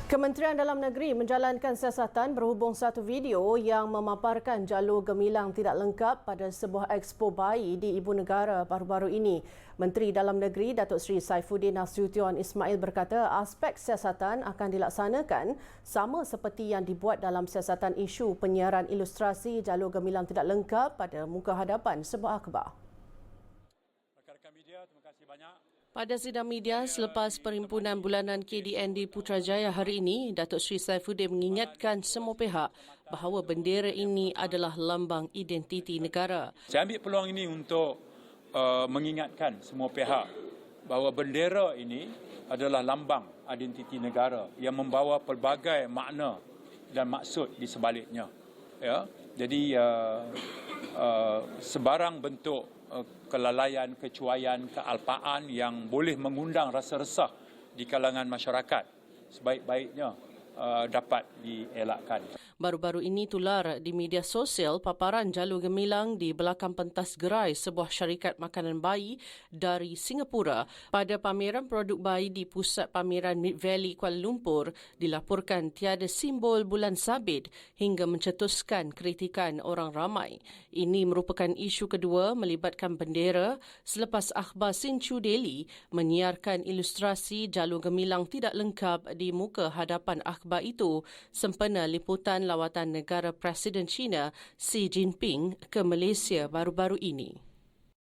Kementerian Dalam Negeri menjalankan siasatan berhubung satu video yang memaparkan jalur gemilang tidak lengkap pada sebuah expo bayi di Ibu Negara baru-baru ini. Menteri Dalam Negeri Datuk Seri Saifuddin Nasution Ismail berkata aspek siasatan akan dilaksanakan sama seperti yang dibuat dalam siasatan isu penyiaran ilustrasi jalur gemilang tidak lengkap pada muka hadapan sebuah akhbar. Rakan-rakan media, terima kasih banyak. Pada sidang media selepas Perhimpunan Bulanan KDN di Putrajaya hari ini, Datuk Seri Saifuddin mengingatkan semua pihak bahawa bendera ini adalah lambang identiti negara. Saya ambil peluang ini untuk mengingatkan semua pihak bahawa bendera ini adalah lambang identiti negara yang membawa pelbagai makna dan maksud di sebaliknya. Ya, jadi sebarang bentuk kelalaian, kecuaian, kealpaan yang boleh mengundang rasa resah di kalangan masyarakat sebaik-baiknya dapat dielakkan. Baru-baru ini tular di media sosial paparan jalur gemilang di belakang pentas gerai sebuah syarikat makanan bayi dari Singapura pada pameran produk bayi di Pusat Pameran Mid Valley Kuala Lumpur dilaporkan tiada simbol bulan sabit hingga mencetuskan kritikan orang ramai. Ini merupakan isu kedua melibatkan bendera selepas akhbar Sinchu Daily menyiarkan ilustrasi jalur gemilang tidak lengkap di muka hadapan akhbar itu sempena liputan lawatan negara Presiden China Xi Jinping ke Malaysia baru-baru ini.